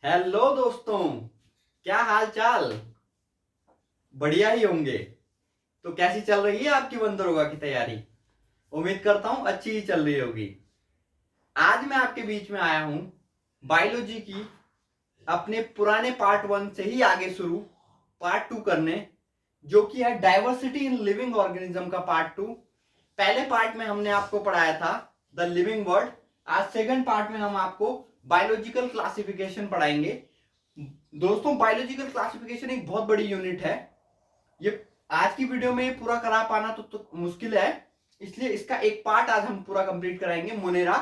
Hello दोस्तों, क्या हाल चाल। बढ़िया ही होंगे। तो कैसी चल रही है आपकी बंदरोगा की तैयारी। उम्मीद करता हूं अच्छी ही चल रही होगी। आज मैं आपके बीच में आया हूं बायोलॉजी की अपने पुराने पार्ट 1 से ही आगे शुरू पार्ट 2 करने, जो कि है डाइवर्सिटी इन लिविंग ऑर्गेनिज्म का पार्ट 2। पहले पार्ट में हमने आपको पढ़ाया था द लिविंग वर्ल्ड। आज सेकंड पार्ट में हम आपको बायोलॉजिकल क्लासिफिकेशन पढ़ाएंगे। दोस्तों, बायोलॉजिकल क्लासिफिकेशन एक बहुत बड़ी यूनिट है। ये आज की वीडियो में पूरा करा पाना तो मुश्किल है, इसलिए इसका एक पार्ट आज हम पूरा कंप्लीट कराएंगे, मोनेरा।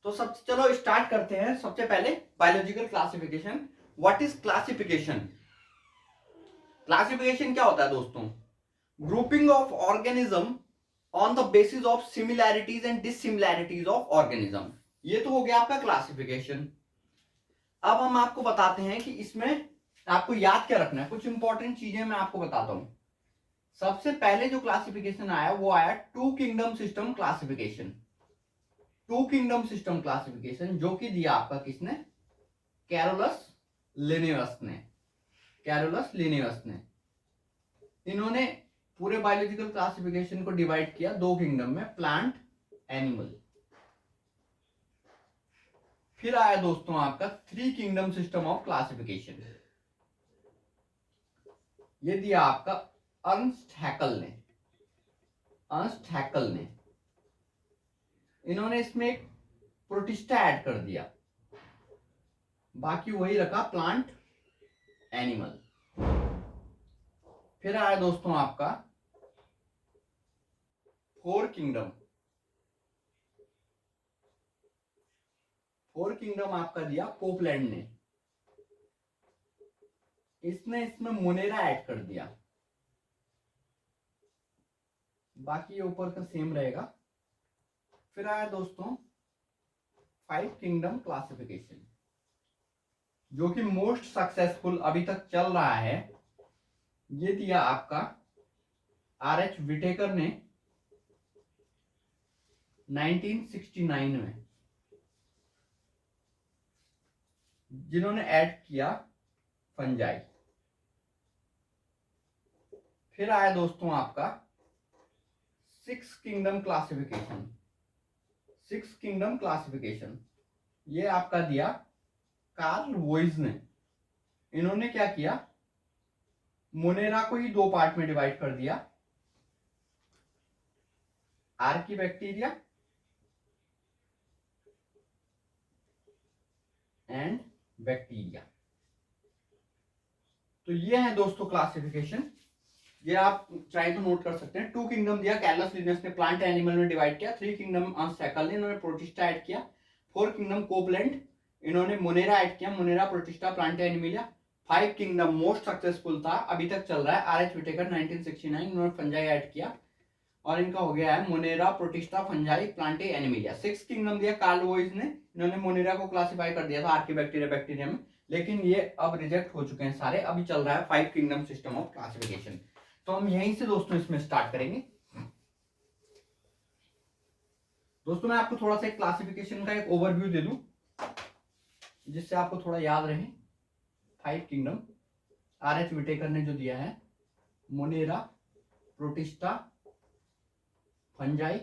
तो सब चलो स्टार्ट करते हैं। सबसे पहले biological classification. What is classification? Classification क्या होता है दोस्तों? Grouping of organism on the basis of similarities and dissimilarities of organism. ये तो हो गया आपका क्लासिफिकेशन। अब हम आपको बताते हैं कि इसमें आपको याद क्या रखना है। कुछ इंपॉर्टेंट चीजें मैं आपको बताता हूं। सबसे पहले जो क्लासिफिकेशन आया वो आया two kingdom system classification. Two kingdom system classification जो कि दिया आपका किसने? कैरोलस लिनियस ने। कैरोलस लिनियस ने इन्होंने पूरे बायोलॉजिकल क्लासिफिकेशन को डिवाइड किया दो किंगडम में, प्लांट, एनिमल। फिर आया दोस्तों आपका three kingdom system of classification. ये दिया आपका अर्नस्ट हैकल ने। अर्नस्ट हैकल ने इन्होंने इसमें एक प्रोटिस्टा ऐड कर दिया, बाकी वही रखा प्लांट, एनिमल। फिर आया दोस्तों आपका फोर किंगडम। फोर किंगडम आपका दिया कोपलैंड ने। इसने इसमें मोनेरा ऐड कर दिया, बाकी ये ऊपर का सेम रहेगा। फिर आया दोस्तों फाइव किंगडम क्लासिफिकेशन, जो कि मोस्ट सक्सेसफुल अभी तक चल रहा है। ये दिया आपका आर.एच. विटेकर ने 1969 में, जिन्होंने ऐड किया फंजाई। फिर आया दोस्तों आपका six kingdom classification. Six kingdom classification ये आपका दिया कार्ल वोइज ने। इन्होंने क्या किया? मोनेरा को ही दो पार्ट में डिवाइड कर दिया, आर्की बैक्टीरिया एंड बैक्टीरिया। तो ये है दोस्तों क्लासिफिकेशन। ये आप चाहे तो नोट कर सकते हैं। टू किंगडम दिया कैरोलस लिनियस ने, प्लांट एनिमल में डिवाइड किया। थ्री किंगडम अर्नस्ट हैकल ने, इन्होंने प्रोटिस्टा ऐड किया। फोर किंगडम कोपलैंड, इन्होंने मोनेरा ऐड किया, Monera, protista, plant Animalia. Five kingdom most successful था, अभी तक चल रहा है, आर.एच. विटेकर 1969, इन्होंने फंजाई ऐड किया और इनका हो गया है Monera, protista, fungi, Plantae, Animalia. Six kingdom दिया कार्ल वोइज ने, इन्होंने मोनेरा को क्लासिफाई कर दिया था आर्किबैक्टीरिया, बैक्टीरिया में, लेकिन ये अब रिजेक्ट हो चुके हैं सारे। अभी चल रहा है five kingdom system of classification. तो हम यहीं से दोस्तों इसमें स्टार्ट करेंगे। दोस्तों मैं आपको थोड़ा सा क्लासिफिकेशन का एक ओवरव्यू दे दूं, जिससे आपको थोड़ा याद रहे। Five kingdom RH. विटेकर ने जो दिया है, Monera, protista, fungi,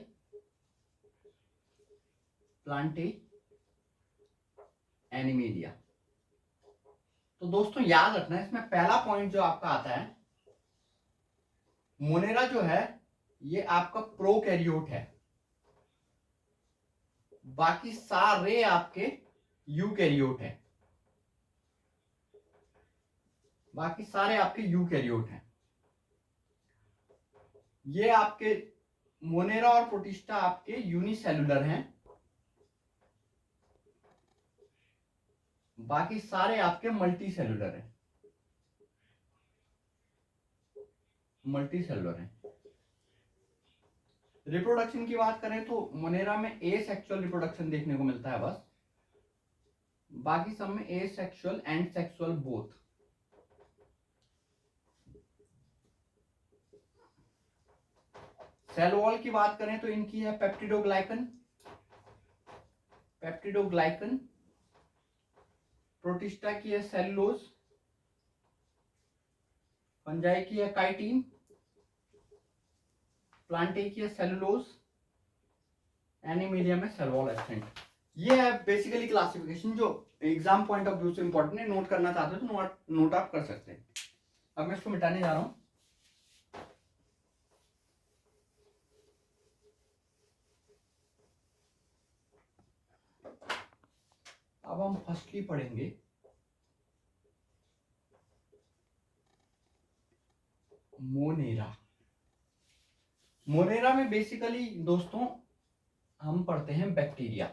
Plantae, animalia. तो दोस्तों याद रखना, इसमें पहला पॉइंट जो आपका आता है, मोनेरा जो है ये आपका प्रोकैरियोट है, बाकी सारे आपके यूकैरियोट है। बाकी सारे आपके यूकैरियोट हैं। ये आपके मोनेरा और प्रोटिस्टा आपके यूनिसेलुलर हैं, बाकी सारे आपके मल्टी सेलुलर हैं। मल्टी सेलुलर हैं। रिप्रोडक्शन की बात करें तो मोनेरा में ए सेक्सुअल रिप्रोडक्शन देखने को मिलता है बस, बाकी सब में asexual and sexual both. Cell wall की बात करें तो इनकी है पेप्टिडोग्लाइकन, पेप्टिडोग्लाइकन, प्रोटिस्टा की है सेलुलोज, फंजाई की है काइटिन, प्लांटे की है सेलुलोज, एनिमिलियम में सेलुलोज एसेंट। ये है बेसिकली क्लासिफिकेशन जो एग्जाम पॉइंट ऑफ व्यू से इंपॉर्टेंट है। नोट करना चाहते हो तो नोट आप कर सकते हैं। अब मैं इसको मिटाने जा रहा हूं। अब हम फर्स्टली पढ़ेंगे मोनेरा। मोनेरा में बेसिकली दोस्तों हम पढ़ते हैं बैक्टीरिया।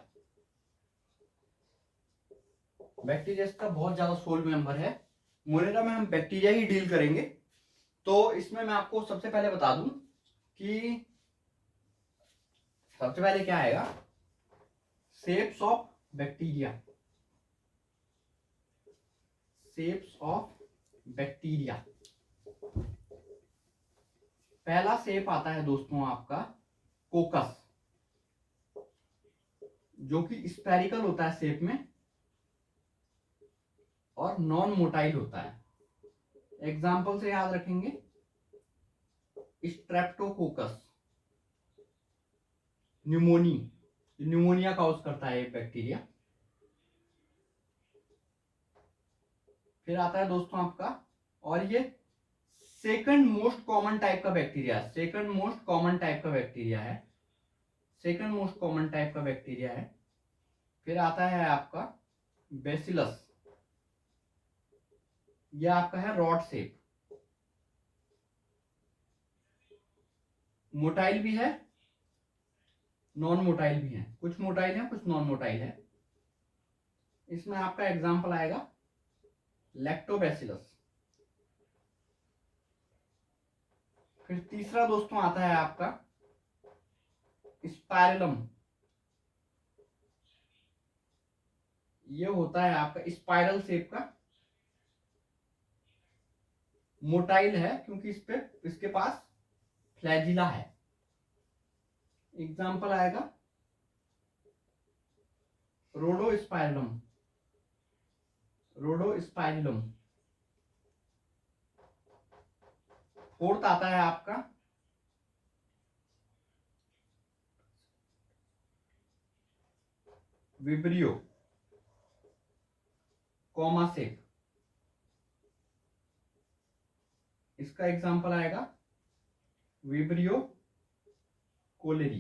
बैक्टीरिया का बहुत ज्यादा सोल मेंबर है। मोनेरा में हम बैक्टीरिया ही डील करेंगे। तो इसमें मैं आपको सबसे पहले बता दूं कि सबसे पहले क्या आएगा, shapes of bacteria. Shapes of bacteria, पहला शेप आता है दोस्तों आपका कोकस, जो कि स्फेरिकल होता है शेप में और नॉन मोटाइल होता है। एग्जाम्पल से याद रखेंगे, स्ट्रेप्टोकोकस, न्यूमोनिया कॉज करता है ये बैक्टीरिया। फिर आता है दोस्तों आपका, और ये सेकंड मोस्ट कॉमन टाइप का बैक्टीरिया है। सेकंड मोस्ट कॉमन टाइप का बैक्टीरिया है। सेकंड मोस्ट कॉमन टाइप का बैक्टीरिया है। फिर आता है आपका बेसिलस, ये आपका है रॉड शेप, मोटाइल भी है नॉन मोटाइल भी है, कुछ मोटाइल है कुछ नॉन मोटाइल है। इसमें आपका एग्जांपल आएगा लैक्टोबैसिलस। फिर तीसरा दोस्तों आता है आपका स्पाइरलम, ये होता है आपका स्पाइरल शेप का, मोटाइल है क्योंकि इसके पास फ्लैजिला है। एग्जांपल आएगा रोडोस्पाइरलम, रोडोस्पाइरलम। फोर्थ आता है आपका विब्रियो कॉमा शेप, इसका एग्जांपल आएगा विब्रियो कोलेरी।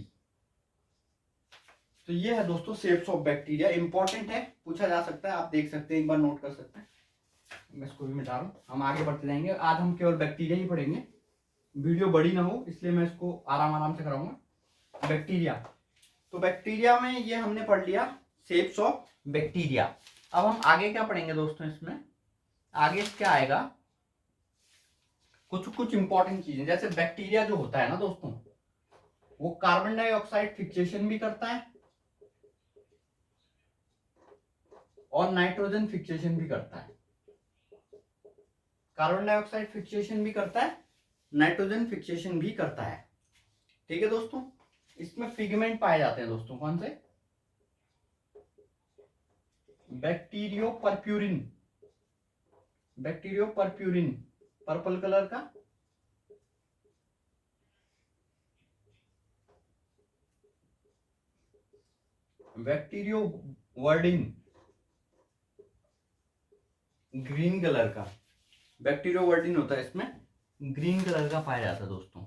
तो ये है दोस्तों शेप्स ऑफ बैक्टीरिया, इंपॉर्टेंट है, पूछा जा सकता है, आप देख सकते हैं, एक बार नोट कर सकते हैं। मैं इसको भी मिटा रहा हूं, हम आगे बढ़ते जाएंगे। आज हम केवल बैक्टीरिया ही पढ़ेंगे, वीडियो बड़ी ना हो इसलिए मैं इसको आराम आराम से कराऊंगा। बैक्टीरिया, तो बैक्टीरिया में ये हमने पढ़ लिया शेप्स ऑफ बैक्टीरिया। अब हम आगे क्या पढ़ेंगे दोस्तों, इसमें आगे क्या आएगा, कुछ कुछ इंपॉर्टेंट चीजें। जैसे बैक्टीरिया जो होता है ना दोस्तों, वो कार्बन डाइऑक्साइड फिक्सेशन भी करता है और नाइट्रोजन फिक्सेशन भी करता है। कार्बन डाइऑक्साइड फिक्सेशन भी करता है, नाइट्रोजन फिक्सेशन भी करता है। ठीक है दोस्तों, इसमें पिगमेंट पाए जाते हैं दोस्तों, कौन से, बैक्टीरियोपर्प्यूरिन, बैक्टीरियोपर्प्यूरिन पर्पल कलर का, बैक्टीरियोवर्डिन ग्रीन कलर का, बैक्टीरियोवर्डिन होता है इसमें, ग्रीन कलर का पाया जाता है दोस्तों।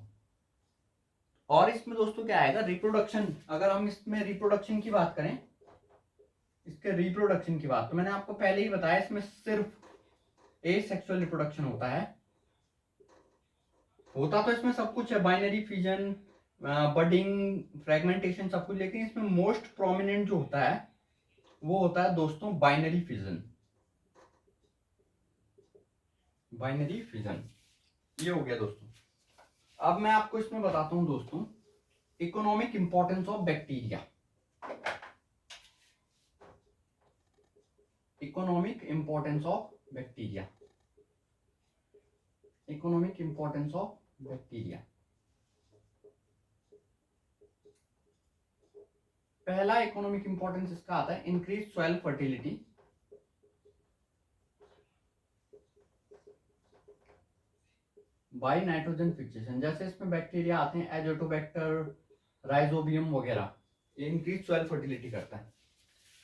और इसमें दोस्तों क्या आएगा, रिप्रोडक्शन। अगर हम इसमें रिप्रोडक्शन की बात करें, इसके रिप्रोडक्शन की बात, तो मैंने आपको पहले ही बताया, इसमें सिर्फ एसेक्सुअल रिप्रोडक्शन होता है। होता तो इसमें सब कुछ है, बाइनरी फिजन, बडिंग, फ्रेगमेंटेशन, सब कुछ, लेकिन इसमें मोस्ट प्रोमिनेंट जो होता है वो होता है दोस्तों बाइनरी फिजन। बाइनरी फिजन ये हो गया दोस्तों। अब मैं आपको इसमें बताता हूं दोस्तों economic importance of bacteria. Economic importance of bacteria, economic importance of bacteria. पहला इकोनॉमिक इंपॉर्टेंस इसका आता है increase soil fertility, by nitrogen fixation. जैसे इसमें बैक्टीरिया आते हैं एजोटोबैक्टर, राइजोबियम वगैरह, ये इंक्रीज सॉइल फर्टिलिटी करता है।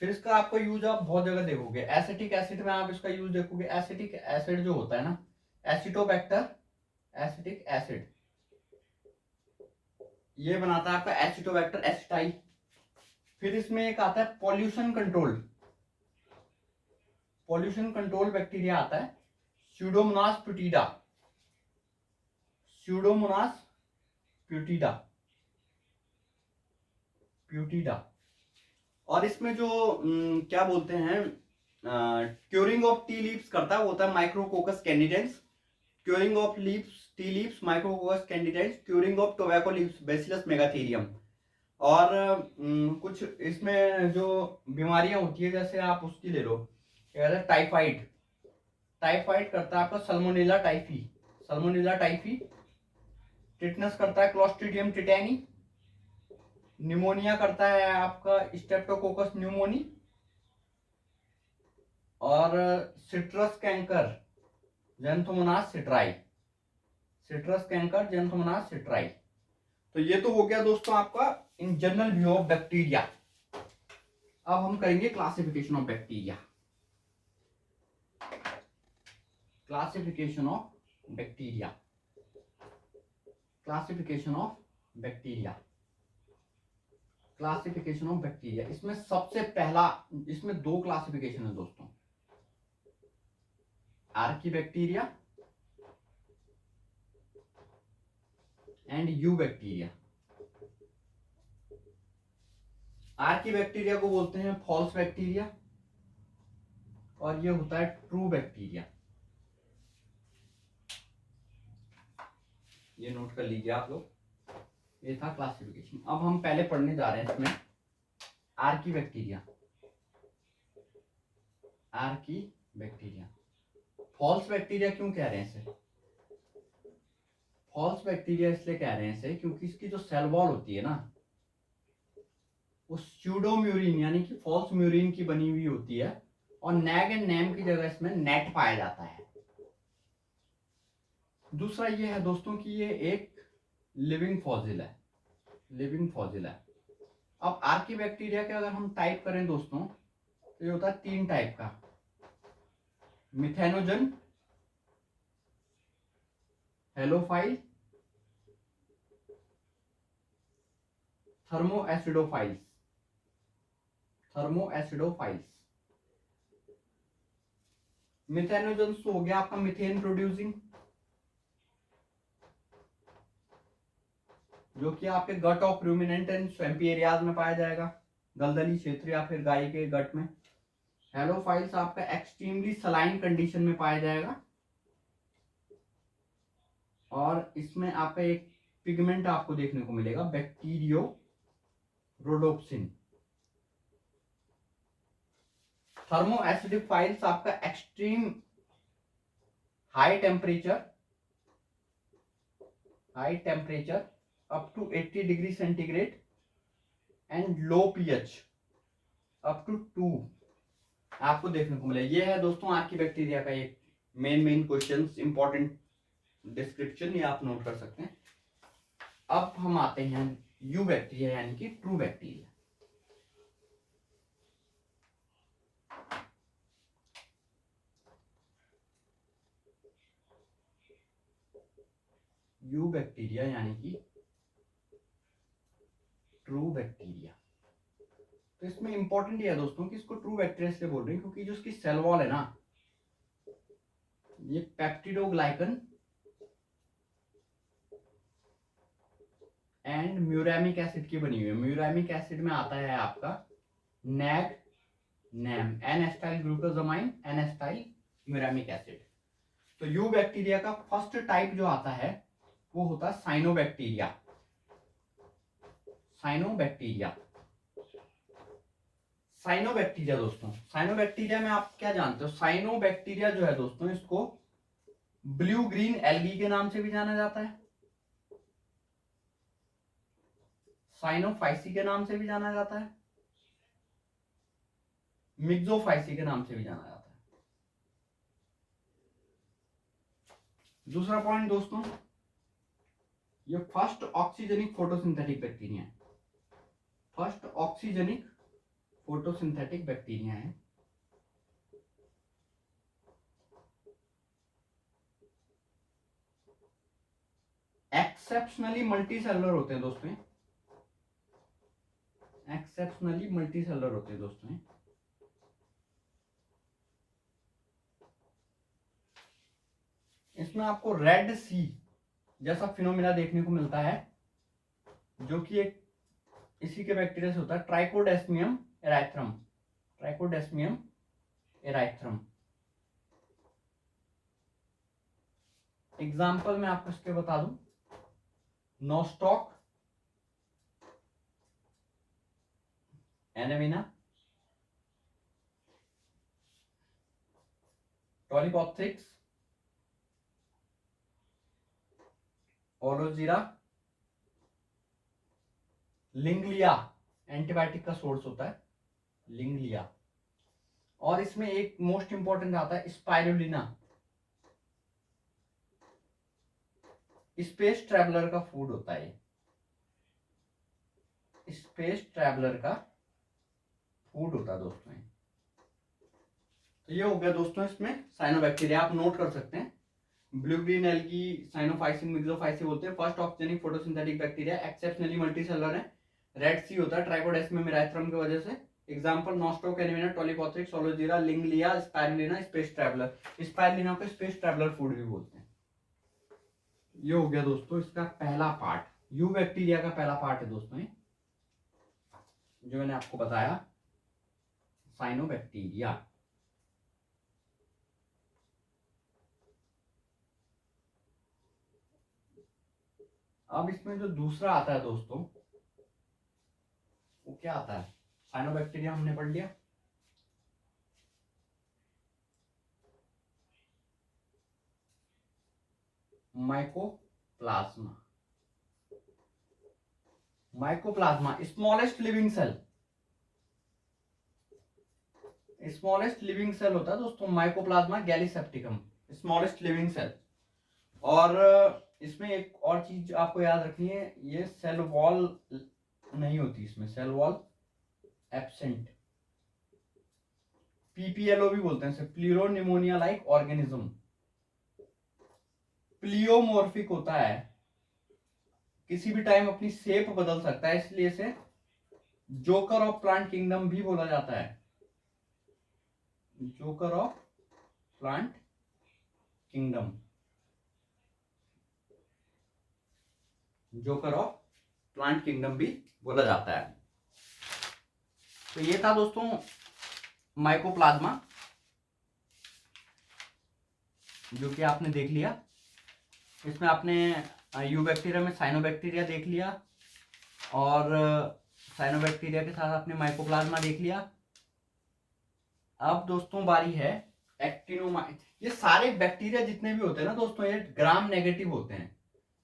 फिर इसका आपको यूज आप बहुत जगह देखोगे, एसिटिक एसिड में आप इसका यूज देखोगे। एसिटिक एसिड जो होता है ना, एसिटोबैक्टर एसिटिक एसिड, ये बनाता है आपका एसिटोबैक्टर एसिटाइल। फिर इसमें एक आता है pollution control, pollution control bacteria आता है स्यूडोमोनास प्यूटिडा, स्यूडोमोनास प्यूटिडा, प्यूटिडा। और इसमें जो क्या बोलते हैं, क्योरिंग ऑफ टी लीव्स करता है, वो होता है micrococcus candidans. Curing of leaves, tea leaves, micrococcus candidans. Curing of tobacco leaves, bacillus megatherium. और कुछ इसमें जो बीमारियां होती है, जैसे आप उसकी ले लो, क्या कहते हैं, टाइफाइड, टाइफाइड करता है आपका salmonella typhi, salmonella typhi. Tetanus करता है क्लोस्ट्रीडियम टिटेनी। निमोनिया करता है आपका स्ट्रेप्टोकोकस न्यूमोनी। और citrus canker xanthomonas citri, citrus canker xanthomonas citri. तो ये तो हो गया दोस्तों आपका in general view of bacteria. अब हम करेंगे classification of bacteria, classification of bacteria, classification of bacteria, classification of bacteria. इसमें सबसे पहला, इसमें दो क्लासिफिकेशन है दोस्तों, archaebacteria and eubacteria. Archie bacteria को बोलते हैं फॉल्स बैक्टीरिया, और ये होता है ट्रू बैक्टीरिया। ये नोट कर लीजिए आप लोग, ये था क्लासिफिकेशन। अब हम पहले पढ़ने जा रहे हैं इसमें archaebacteria, archaebacteria. False bacteria क्यों कह रहे हैं इसे? फॉल्स बैक्टीरिया इसलिए कह रहे हैं इसे क्योंकि इसकी जो सेल वॉल होती है ना, वो स्यूडोम्यूरिन यानी कि फॉल्स म्यूरिन की बनी हुई होती है, और नैग एंड नैम की जगह इसमें नेट पाया जाता है। दूसरा ये है दोस्तों कि ये एक लिविंग फॉसिल है, लिविंग फॉसिल है। अब आर्की बैक्टीरिया के अगर हम टाइप करें दोस्तों, तो ये होता है 3 टाइप का, methanogen, halophile, thermoacidophiles, thermoacidophiles. Methanogen तो हो गया आपका मिथेन प्रोड्यूसिंग, जो कि आपके gut of ruminant and swampy areas में पाया जाएगा, दलदली क्षेत्र या फिर गाय के गट में। हेलोफाइल्स आपका एक्सट्रीमली सलाइन कंडीशन में पाया जाएगा, और इसमें आपका एक पिगमेंट आपको देखने को मिलेगा बैक्टीरियो रोडोप्सिन। थर्मोएसिडिक फाइल्स आपका extreme high temperature up to 80 degree centigrade and low pH up to 2 आपको देखने को मिलेगा। ये है दोस्तों आर्की बैक्टीरिया का एक मेन क्वेश्चंस, इंपॉर्टेंट डिस्क्रिप्शन, ये आप नोट कर सकते हैं। अब हम आते हैं यू बैक्टीरिया यानी कि ट्रू बैक्टीरिया। यू बैक्टीरिया यानी कि ट्रू बैक्टीरिया। तो इसमें इंपॉर्टेंट ये है दोस्तों कि इसको ट्रू बैक्टीरिया इसलिए बोल रहे हैं क्योंकि जो इसकी सेल वॉल है ना, ये पेप्टिडोग्लाइकन एंड म्यूरामिक एसिड की बनी हुई है। म्यूरामिक एसिड में आता है आपका NAG NAM, N acetyl glucosamine, N acetyl muramic acid. तो यू बैक्टीरिया का फर्स्ट टाइप जो आता है वो होता है साइनोबैक्टीरिया, साइनोबैक्टीरिया। साइनोबैक्टीरिया दोस्तों, साइनोबैक्टीरिया में आप क्या जानते हो? साइनोबैक्टीरिया जो है दोस्तों, इसको ब्लू ग्रीन एल्गी के नाम से भी जाना जाता है, साइनोफाइसी के नाम से भी जाना जाता है, मिक्सोफाइसी के नाम से भी जाना जाता है। दूसरा पॉइंट दोस्तों, ये फर्स्ट ऑक्सीजनिक फोटोसिंथेटिक बैक्टीरिया है। फर्स्ट ऑक्सीजनिक फोटोसिंथेटिक बैक्टीरिया है। एक्सेप्शनली मल्टी सेलुलर होते हैं दोस्तों, एक्सेप्शनली मल्टी सेलुलर होते हैं दोस्तों। इसमें आपको रेड सी जैसा फिनोमिना देखने को मिलता है, जो कि एक इसी के बैक्टीरिया से होता है, ट्राइकोडेस्मियम एराइथ्रम। ट्राइकोडेस्मियम एराइथ्रम एग्जाम्पल मैं आपको इसके बता दूं, नोस्टॉक एनेमिना, टॉलिपॉथ्रिक्स, ओरोजीरा, लिंगलिया, एंटीबायोटिक का सोर्स होता है लिंगलिया। और इसमें एक मोस्ट इंपॉर्टेंट आता है स्पाइरुलिना, स्पेस ट्रैवलर का फूड होता है, स्पेस ट्रैवलर का फूड होता है दोस्तों। तो ये हो गया दोस्तों इसमें साइनोबैक्टीरिया, आप नोट कर सकते हैं। Blue green algae cyanophyceae myxophyceae बोलते हैं। First oxygenic photosynthetic bacteria, exceptionally multicellular है। रेड सी होता है ट्राइकोडेस्मियम एराइथ्रम की वजह से। एग्जांपल नोस्टॉक एनेमिना, टॉलिपॉथ्रिक्स, ओरोजीरा, लिंगलिया, स्पाइरुलिना, स्पेस ट्रैवलर। स्पाइरुलिना को स्पेस ट्रैवलर फूड भी बोलते हैं। ये हो गया दोस्तों इसका पहला पार्ट, यू बैक्टीरिया का पहला पार्ट है दोस्तों जो मैंने आपको बताया, साइनोबैक्टीरिया। अब इसमें जो दूसरा आता है दोस्तों, वो क्या आता है? साइनोबैक्टीरिया हमने पढ़ लिया। Mycoplasma, mycoplasma smallest living cell, smallest living cell होता है दोस्तों mycoplasma gallisepticum, smallest living cell. और इसमें एक और चीज आपको याद रखनी है, ये सेल वॉल नहीं होती इसमें, सेल वॉल एब्सेंट। पीपीएलओ भी बोलते हैं इसे, प्लीरोनिमोनिया लाइक ऑर्गेनिज्म। प्लियोमॉर्फिक होता है, किसी भी टाइम अपनी शेप बदल सकता है, इसलिए इसे जोकर ऑफ प्लांट किंगडम भी बोला जाता है। Joker of plant kingdom, joker of plant kingdom भी बोला जाता है। तो ये था दोस्तों माइकोप्लाज्मा, जो कि आपने देख लिया। इसमें आपने यू बैक्टीरिया में साइनोबैक्टीरिया देख लिया, और साइनोबैक्टीरिया के साथ आपने माइकोप्लाज्मा देख लिया। अब दोस्तों बारी है एक्टिनोमाइट। ये सारे बैक्टीरिया जितने भी होते हैं ना दोस्तों, ये ग्राम नेगेटिव होते हैं।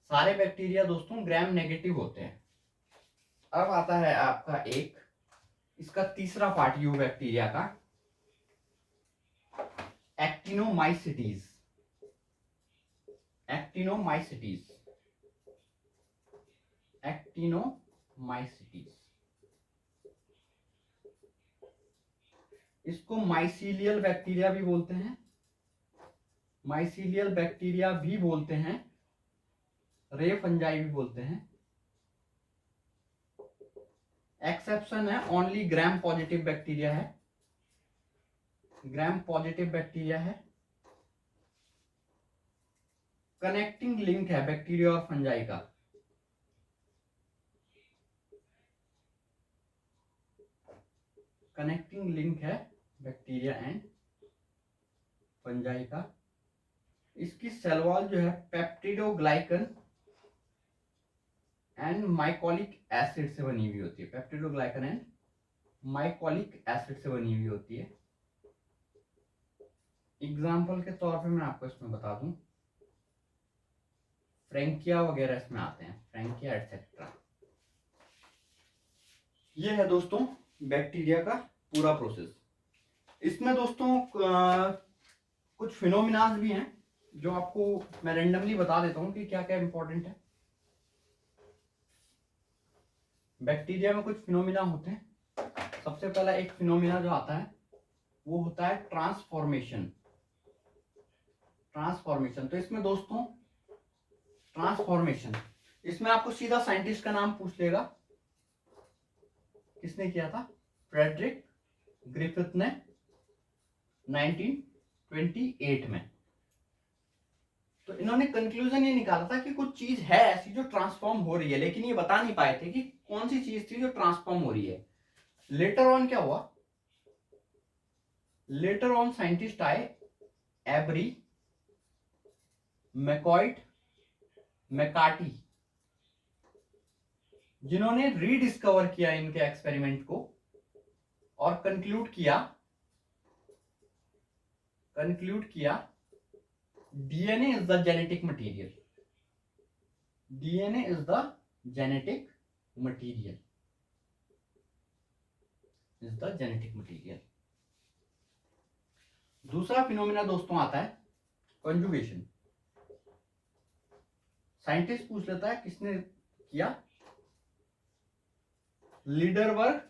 सारे बैक्टीरिया दोस्तों ग्राम नेगेटिव होते हैं। अब आता है आपका एक, इसका तीसरा पार्ट यू बैक्टीरिया का, एक्टिनोमाइसिटीज। एक्टिनोमाइसिटीज, एक्टिनोमाइसिटीज, इसको माइसीलियल बैक्टीरिया भी बोलते हैं, माइसीलियल बैक्टीरिया भी बोलते हैं, रे फंजाई भी बोलते हैं। एक्सेप्शन है, ओनली ग्राम पॉजिटिव बैक्टीरिया है, ग्राम पॉजिटिव बैक्टीरिया है। कनेक्टिंग लिंक है बैक्टीरिया और फंजाई का, कनेक्टिंग लिंक है बैक्टीरिया एंड फंजाई का। इसकी सेल वॉल जो है पेप्टिडोग्लाइकन एंड माइकोलिक एसिड से बनी हुई होती है, पेप्टिडोग्लाइकन एंड माइकोलिक एसिड से बनी हुई होती है। एग्जाम्पल के तौर पे मैं आपको इसमें बता दूं, फ्रेंकिया वगैरह इसमें आते हैं, फ्रेंकिया एटसेट्रा। ये है दोस्तों बैक्टीरिया का पूरा प्रोसेस। इसमें दोस्तों कुछ फिनोमिनाज भी हैं जो आपको मैं रेंडमली बता देता हूँ कि क्या क्या इंपॉर्टेंट है। बैक्टीरिया में कुछ फिनोमिना होते हैं। सबसे पहला एक फिनोमिना जो आता है वो होता है ट्रांसफॉर्मेशन। ट्रांसफॉर्मेशन, तो इसमें दोस्तों ट्रांसफॉर्मेशन, इसमें आपको सीधा साइंटिस्ट का नाम पूछ लेगा, किसने किया था? फ्रेडरिक ग्रिफिथ ने 1928 में। तो इन्होंने कंक्लूजन ये निकाला था कि कुछ चीज है ऐसी जो ट्रांसफॉर्म हो रही है, लेकिन ये बता नहीं पाए थे कि कौन सी चीज थी जो ट्रांसफॉर्म हो रही है। लेटर ऑन क्या हुआ? लेटर ऑन साइंटिस्ट आए, एब्री, मैकॉइट, मैकार्टी, जिन्होंने रीडिस्कवर किया इनके एक्सपेरिमेंट को और कंक्लूड किया DNA is the genetic material. DNA is the genetic material, दूसरा फिनोमिना दोस्तों आता है कंजुगेशन। साइंटिस्ट पूछ लेता है किसने किया? Lederberg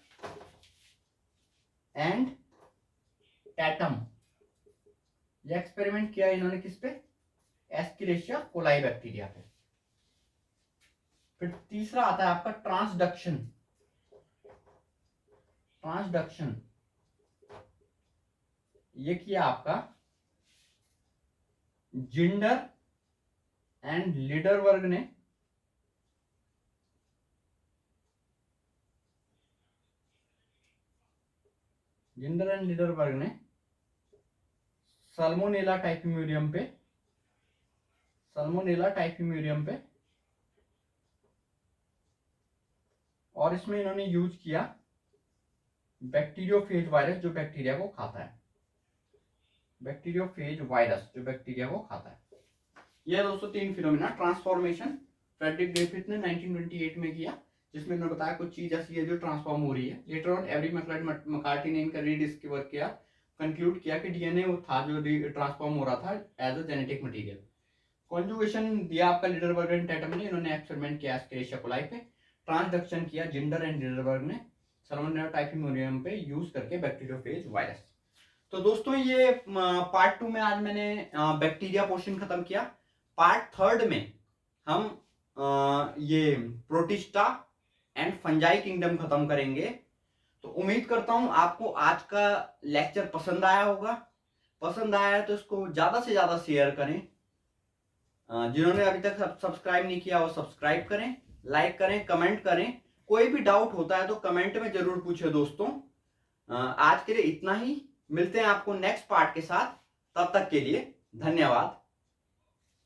and Tatum. ये एक्सपेरिमेंट किया इन्होंने किस पे? एस्केरिशिया कोलाई बैक्टीरिया पे। फिर तीसरा आता है आपका ट्रांसडक्शन। ये किया आपका जिंडर एंड लीडरबर्ग ने। सल्मोनेला टाइफिम्यूरियम पे और इसमें इन्होंने यूज किया बैक्टीरियोफेज वायरस जो बैक्टीरिया को खाता है। ये दोस्तों तीन फिनोमिना। ट्रांसफॉर्मेशन फ्रेडरिक ग्रिफिथ ने 1928 में किया, जिसमें उन्होंने बताया कुछ चीज ऐसी है जो ट्रांसफॉर्म हो रही है। लेटर ऑन एब्री मैकार्टी ने इनका रीडिस्कवर किया, कंक्लूड किया कि डीएनए वो था जो ट्रांसफॉर्म हो रहा था as a genetic material. Conjugation दिया आपका लीडरबर्ग एंड टैटम ने, इन्होंने एक्सपेरिमेंट किया एस्केरिशिया कोलाई पे। ट्रांसडक्शन किया जिंडर एंड लीडरबर्ग ने सल्मोनेला टाइफिम्यूरियम पे यूज करके बैक्टीरियोफेज वायरस। तो दोस्तों ये पार्ट 2 में आज मैंने बैक्टीरिया पोर्शन खत्म किया। पार्ट 3 में हम ये प्रोटिस्टा एंड फंजाई किंगडम खत्म करेंगे। तो उम्मीद करता हूं आपको आज का लेक्चर पसंद आया होगा। पसंद आया है तो इसको ज्यादा से ज्यादा शेयर करें। जिन्होंने अभी तक सब्सक्राइब नहीं किया वो सब्सक्राइब करें, लाइक करें, कमेंट करें। कोई भी डाउट होता है तो कमेंट में जरूर पूछे दोस्तों। आज के लिए इतना ही, मिलते हैं आपको नेक्स्ट पार्ट के साथ। तब तक के लिए धन्यवाद।